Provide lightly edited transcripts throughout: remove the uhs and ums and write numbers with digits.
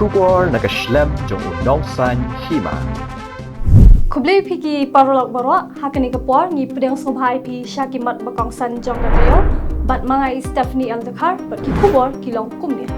Khubor nakaslem Jong Bakongsan Hima. Khubli piki parolak barwa hakani kapor ngi pedang sobhai pi syakimat Bakongsan Jong Taïew bat mangai Stephanie Aldakar bat ki Khubor kilong kumni.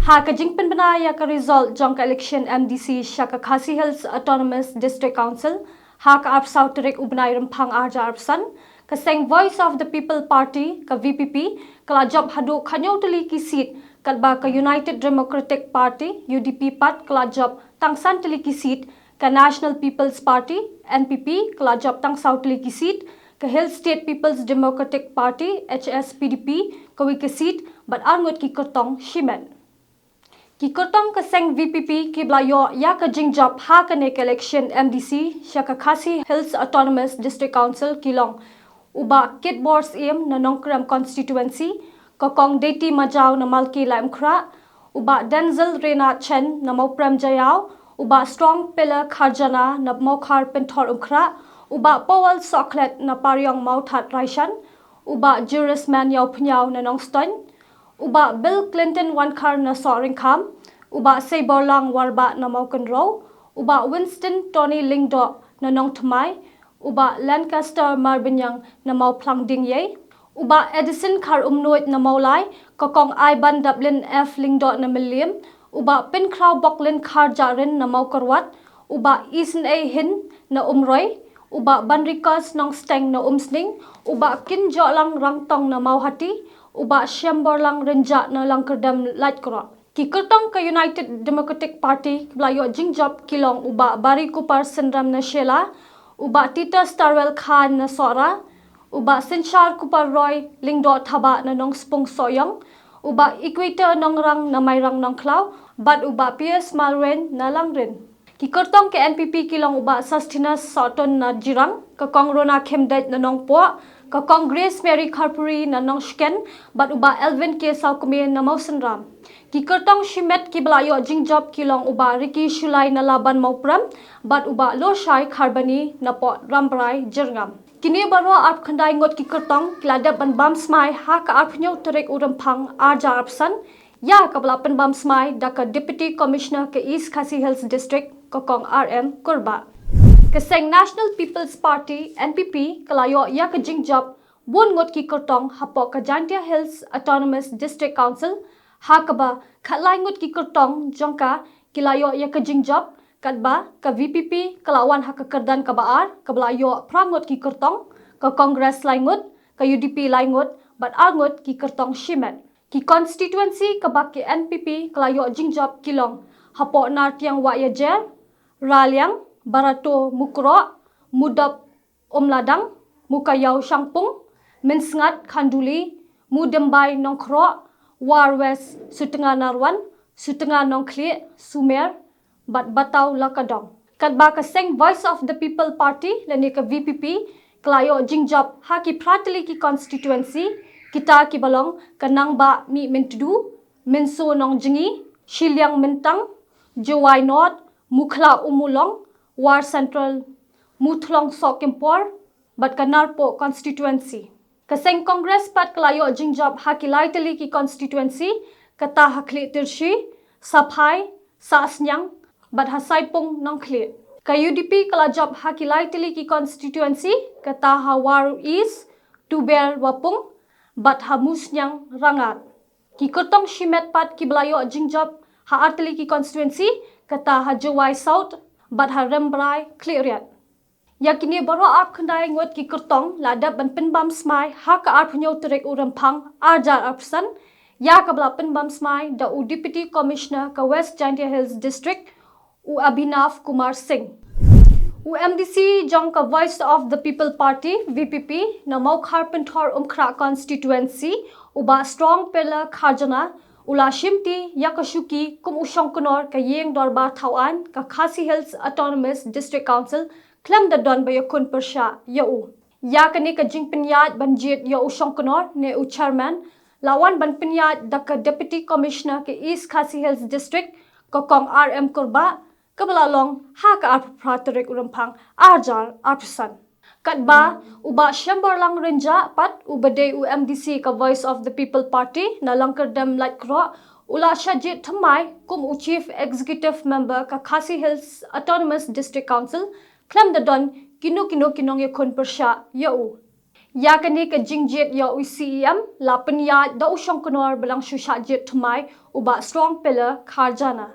Haka jingpen benaya ka result Jong ka election MDC Shaka Khasi Hills Autonomous District Council haka ap sauterik ubnai rempang arja arpsan kaseng Voice of the People Party ka VPP kala job hadu khanyo tali ki seat kadba ka United Democratic Party UDP pat kala job tangsan tali ki seat ka National People's Party NPP kala job tang sau tali ki seat ka Hill State People's Democratic Party HSPDP ka wi ki seat bat arngot ki kertong shimen ki kertong kaseng VPP ki blayo ya ka jingjop ha ka nek election MDC Shaka Khasi Hills Autonomous District Council kilong uba Khubor na nongkram constituency kokong deti majau na malki laim khra uba Denzel Rena Chen na mopram jayau uba strong pillar kharjana na mokhar penthor umkhra uba Powell Soklet na paryong mauthat raishan uba Jurisman yau phnyau na nongston uba Bill Clinton wankar na soring kham uba Seiborlang warba na maukenro uba Winston Tony Lingdo na nongthmai uba Lancaster Marbinyang na mau plang ding ye uba Edison khar umnoit na maulai kokong Iban Dublin F Lingdo na Milliam uba Pinkraw Boklin khar jarin na mau korwat uba Eason A Hin na umroy uba Banrikas nong steng na umsning uba Kinjo lang rangtong na mau hati uba Shamborlang renja na langkerdam light kro ki kertong ka United Democratic Party blayo jingjob kilong uba Bari Kupar Sendram na Shela uba Tita Starwell Khan na Sora, uba Sinchar Kupar Roy Lingdo Thaba na nong Spung Soyong, uba Equator nong rang na may rang nong Klaw, bat uba Piers Malren na Langrin. Ki kertong ke NPP kilong uba Sustenance Soton na Jirang, kakong Rona Khemdet na nong Po, kakong Grace Mary Carpuri na nong Shken, bat uba Elvin K. Salkumi na Mausenram. Ki kertong shimet ki belayo jingjob kilong uba Ricky Shulai na laban maupram bat uba Loshai Kharbani na pot rambrai jerngam. Kini baro arp khandai ngot ki kertong kladap ban bam smai ha ka arp nyau terek urempang arja arpsan ya ka bala pen bam smai da ka Deputy Commissioner ke East Khasi Hills District kokong RM Kurba. Keseng National People's Party NPP kalayo ya ka jingjob bun ngot ki kertong hapo ka Jantia Hills Autonomous District Council hakaba khatlaingut ki kertong jongka kilayo ya ka jingjob kadba ka VPP kalawan haka kerdan ka baar ka belayo prangot ki kertong ka Congress laingut ka UDP laingut bat angut ki kertong shimet ki constituency ka baki NPP kalayo jingjob kilong hapo nar tiang wa ya jer raliang barato mukro mudap omladang mukayau shangpung minsngat khanduli mudembai nongkro War West Sutengah Narwan, Sutengah Nongkli, Sumer, bat Batau Lakadong. Kadba kaseng Voice of the People Party lani ka VPP, klayo jingjob haki pratili ki constituency, kita ki balong kanang ba mi mentudu, menso nong jingi, Shiliang Mentang, Jowai North, Mukla Umulong, War Central, Muthlong Sokimpor, bat Kanarpo constituency. Kaseng Congress pat kelayo jingjob hakilai tali ki constituency kata hakli tirshi saphai sasnyang bat hasaipung nongkli ka UDP kala job hakilai tali ki constituency kata hawar east tuber wapung bat hamusnyang rangat ki kertong shimet pat ki belayo jingjob ha artali ki constituency kata hajawai south bat harembrai cleariat yakini baro ap khandai ngot ki kertong ladap ban penbam smai ha ka ap nyau terek urempang arjar apsan ya ka bla penbam smai da u Deputy Commissioner ka West Jantia Hills District u Abhinav Kumar Singh u MDC Jong ka Voice of the People Party VPP na Mokhar Penthor umkhra constituency uba strong pillar kharjana ula shimti yakashuki kum ushong kunor ka yeng dorba thawan ka Khasi Hills Autonomous District Council Klam da don ba yakun persha yau. Ya kani ka jing pinyat banjit yau shong kunor ne u chairman lawan ban pinyat da ka Deputy Commissioner ke East Khasi Hills District kokong RM Kurba kabalalong ha ka arp pratarek urampang arjar arpsan. Katba uba syambarlang renja pat ubade UMDC ka Voice of the People Party na langkar dem like kro ula shajit thamai kum u Chief Executive Member ka Khasi Hills Autonomous District Council klem da don kinong ye kon persha ya u ya kani ka jingjet ya u CEM la penya da u shong konor belang shusha jet thamai uba strong pillar kharjana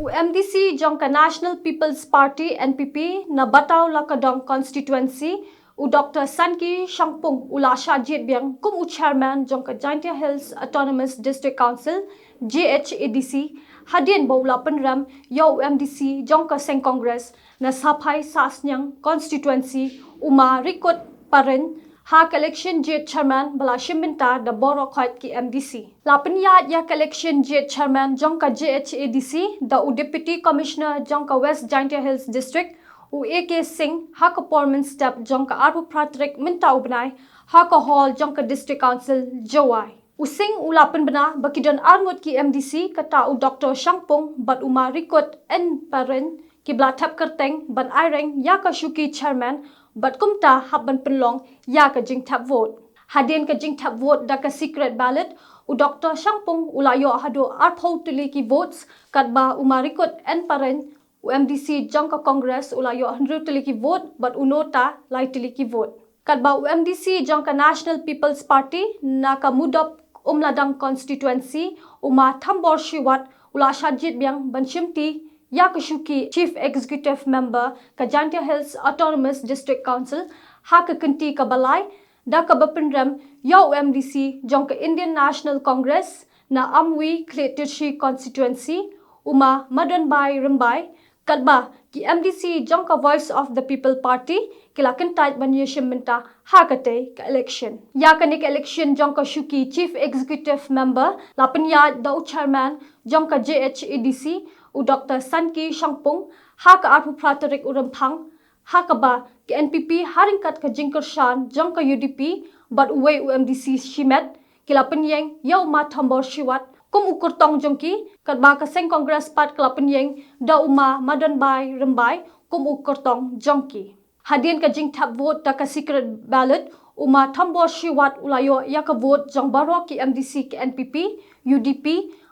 UMDC Jong ka National People's Party NPP na Bataw Lakadong constituency u Dr. Sanki Shangpung ula Shajit Biang kum u chairman Jong ka Jaintia Hills Autonomous District Council JHADC hadin bawla penram ya UMDC Jong ka Seng Congress na Sapai Sasnyang constituency uma rikot paren hak election jet chairman bala shiminta da boro khait ki MDC lapnya ya election jet chairman Jong ka JHADC da u deputy commissioner Jong ka West Jaintia Hills district u AK Singh hak performance step Jong ka Arpu Pratrick minta ubnai hak hall Jong ka district council Jawai using ulapan bena bakidon arngot ki MDC kata u Dr. Shangpung bat uma rikot en paren ki bla tap kerteng ban aireng ya ka shuki chairman but kumta habban penlong ya ka jing tap vote hadin ka jing tap vote da ka secret ballot u Dr. Shangpung ulayo hado arpho tuli ki votes katba umarikot en paren UMDC Jong ka Congress ulayo 100 tuli ki vote but unota lai tuli ki vote katba UMDC Jong ka National People's Party na ka mudop umladang constituency uma thambor shiwat ula shajit biang banshimti ya kashuki Chief Executive Member ka Jaintia Hills Autonomous District Council ha ka kanti ka balai da ka bapinram ya UMDC Jong ka Indian National Congress na Amwi Kletirshi constituency uma Madanbai Rimbai katba ki MDC Jong ka Voice of the People Party kila kentait banyeshim minta ha kate ka election ya ka nik election Jong ka shuki Chief Executive Member lapnya da chairman Jong ka JHADC u Dr. Sanki Shangpung ha ka Arpu Pratrick urampang ha ka ba ki NPP haringkat ka jingkershan Jong ka UDP but uwe UMDC shimet kila penyeng yau ma thambor shiwat kum ukur tong jongki kat ba ka Seng Congress pat kila penyeng da uma Madanbai Rembai kum ukur tong jongki hadin ka jing tap vote da ka secret ballot uma thambor shiwat ulayo ya ka vote Jong baro ki MDC ki NPP UDP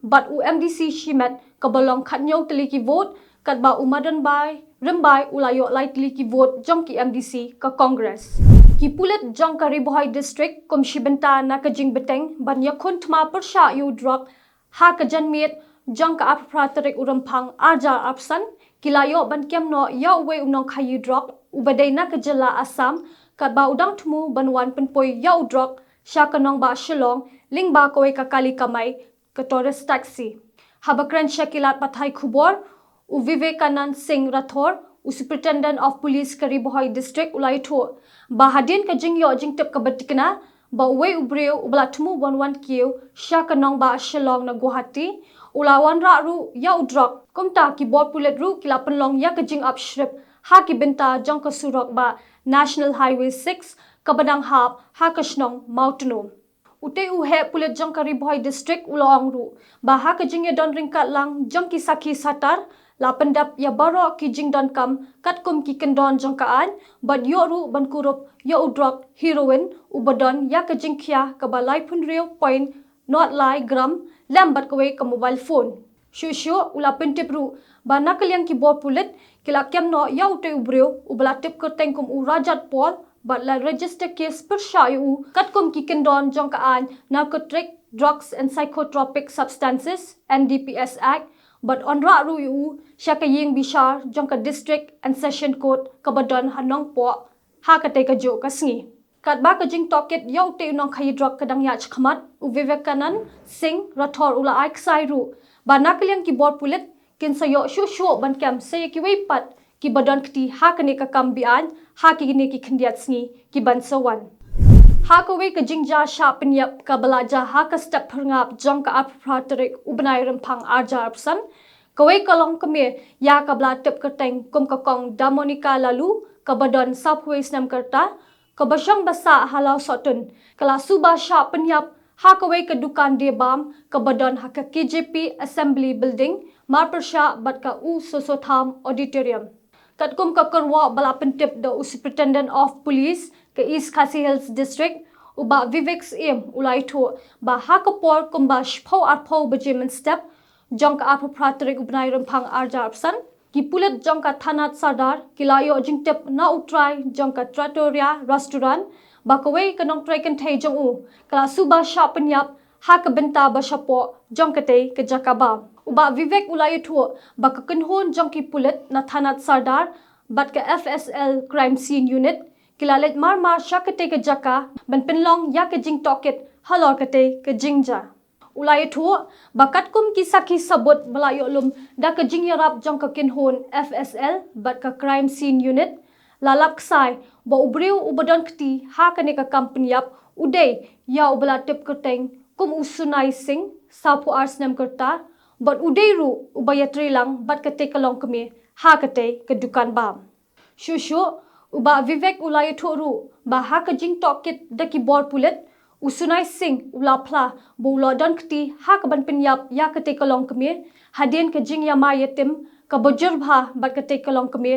but UMDC shimet kabalong khatnyau teliki vote kat ba umadan bai rembai ulayo lai teliki vote Jong ki MDC ka Congress ki pulet Jong ka Ribohai district kom shibenta na ka jing beteng ban yakun thma persha yu drop ha ka janmiet Jong ka Pratrick urampang arja apsan kilayo ban kemno ya we unong khayu drop ubadai na ka jala Assam kat ba udang thmu banwan penpoi ya drop syakanong ba Shillong lingba kowe ka kali kamai ka Taurus taxi Habakran Shakilat Pathai Khubor, u Vivekanand Singh Rathor, u Superintendent of Police ka Ribohai District ulai tho. Bahadin ka jingyo jingtep ka batikna, ba uwe ubreo ubla tumu 11 kiyo, sya kanong ba Shillong na Guwahati, ulawan ra ru ya udrok, kumta ki bor pulet ru kila penlong ya ka jing up shrip, ha ki binta Jong ka surok ba National Highway 6, ka badang hap, ha ka shnong Mautonom. Ute uhe pulet Jong ka Ribohai district ulong ru baha ka jing don ringkat lang Jong ki sakhi satar la pendap ya baro ki jing don kam kat kum ki kendon Jong ka an but yo ru ban kurup yo udrok heroin ubadon ya ka jing khia ka balai phun reu point not lai gram lambat ka we ka mobile phone shu ula pentip ru ba nakaliang ki bor pulet kila kem no ya ute ubreu ubla tip ka tengkum u rajat pol but la register case persha yu katkum ki kendon Jong ka an narcotic drugs and psychotropic substances NDPS Act but on ra ru yu syaka ying bishar Jong ka district and session court kabadon hanong po ha ka te ka jo ka sngi kat ba ka jing toket yau te nong khai drug kadang ya chkhamat u Vivekanand Singh Rathor ula ai ksai ru ba nakaliang ki bor pulet kin sayo shu ban kam say ki wei pat ki badon kti ha ka ne ka kambian ha ki ne ki khndiat sngi ki ban sawan ha ka we ka jingja sha penyap ka balaja ha ka step phangap Jong ka Pratrick ubnai rampang arja apsan ka we ka long ka me ya ka bla tep ka teng kum ka kong damonika lalu ka badon subway snam karta ka basang basa halau sotun kala suba sha penyap ha ka we ka dukan de bam ka badon ha ka KJP assembly building marpersha bat ka u sosotham auditorium Kat kum ka kerwa bala pentip the Superintendent of Police ke East Khasi Hills District uba Vivek im ulai tho ba hakapor kumba shpau arpau bajemen step jong ka apopratrik ubnai rempang arja apsan ki pulet jong ka thanat sardar kilayo jingtep na utrai jong ka trattoria restaurant ba kawai kanong trai kan thai jong u kala suba sha penyap ha ka benta ba shapo jong ka tei ke jakaba uba Vivek ulai tho ba ka kenhon jong ki pulet na thanat sardar bat ka FSL crime scene unit kilalet mar syakete ke jaka ban penlong ya ke jing toket halor kete ke jingja ulai thu bakat kum kisaki sabut melayo lum da ke jing yarap jong ka kinhon FSL bat ka crime scene unit lalap ksai bo ubriu ubadon kti ha kane ka company yap udai ya ubala tip kerteng kum usunai sing sapu arsnem kerta bat udai ru ubaya trilang bat kete kalong keme ha kete ke dukan bam shushu uba Vivek ulai thoru ba ha ka jing toket da ki bor pulet usunai sing ula phla bo lo don kti ha ka ban penyap ya ka te kalong keme hadin ka jing ya ma yetim ka bojur bha bat ka te kalong keme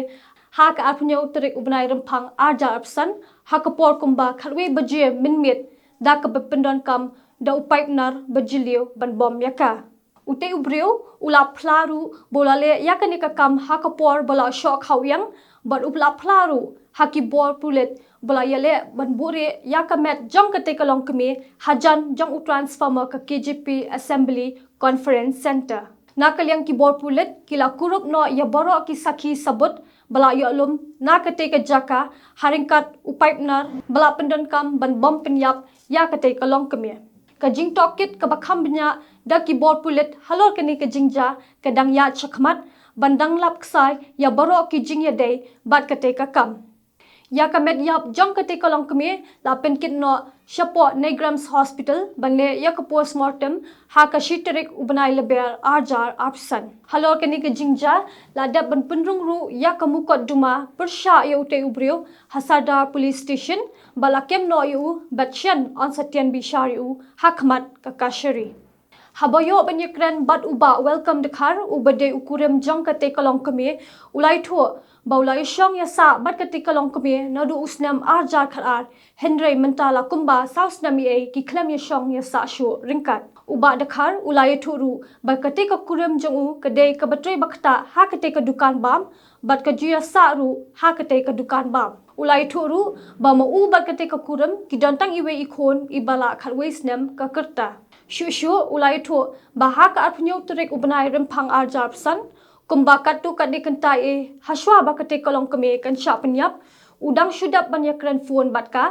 ha ka apnyo utrik ubnai rempang arja apsan ha ka por kumba khalwe baje minmit da ka bependon kam da upaipnar bajiliu ban bom yaka ute ubriu ula phlaru bolale yakane ka kam ha ka por bola shok hawyang bat upla phlaru haki bor pulet bola yale ban bure yakamet jong kate kalong keme hajan jong u transformer ka KGP Assembly Conference Center nakalyang ki bor pulet kila kurup no ya boro ki sakhi sabut bala yolum na kate ka jaka haringkat upaipnar bala pendon kam ban bom penyap ya kate kalong keme ka jing tokit ka bakham bnya da ki bor pulet halor kani ka jingja ka dang ya chakmat bandang lap ksai ya boro ki jing ya dei bat kate ka kam ya ka med yap jong kate kalong keme la pen kit no shapo Negrams Hospital banle ya ka postmortem ha ka shiterik ubnai leber arjar apsan halor kani ka jingja la dab ban punrung ru ya ka mukot duma persha ya ute ubrio hasada police station bala kem no yu batchen on satyan bishari u hakmat ka kashari habayo banyakran bat uba welcome dekhar ubade ukurem jong kate kalong keme ulai tho baulai shong ya sa bat kate kalong keme nadu usnam arjar kharar henry mentala kumba sausnami e ki khlam ya shong ya sa shu ringkat uba dekhar ulai thoru ba kate ka kurem jong u kade ka batrai bakta ha kate ka dukan bam bat ka juya sa ru ha kate ka dukan bam ulai thoru ba ma u bat kate ka kurem ki dontang iwe ikhon ibala khalweisnam ka kerta shushu ulai tho baha ka apnyo turek ubnai rempang arjap san kumba katu kadi kentai e haswa bakate kolong keme kan sha penyap udang shudap banyakran phone batka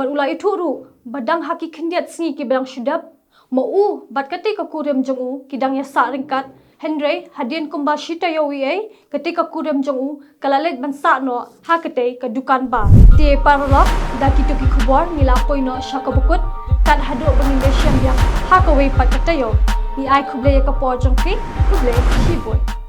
bat ulai tho ru badang haki khendiat sngi ki badang shudap mo u bat kate ka kurem jong u kidang ya sa ringkat henry hadin kumba shita yowi e kate ka kurem jong u kalalet ban sa no ha kate ka dukan ba te paralok da kituki khubor nila poino shakabukut kat hadu bangin dia ha ka wei pat Taïew ni ai khuble ka por jong ki khuble shiboi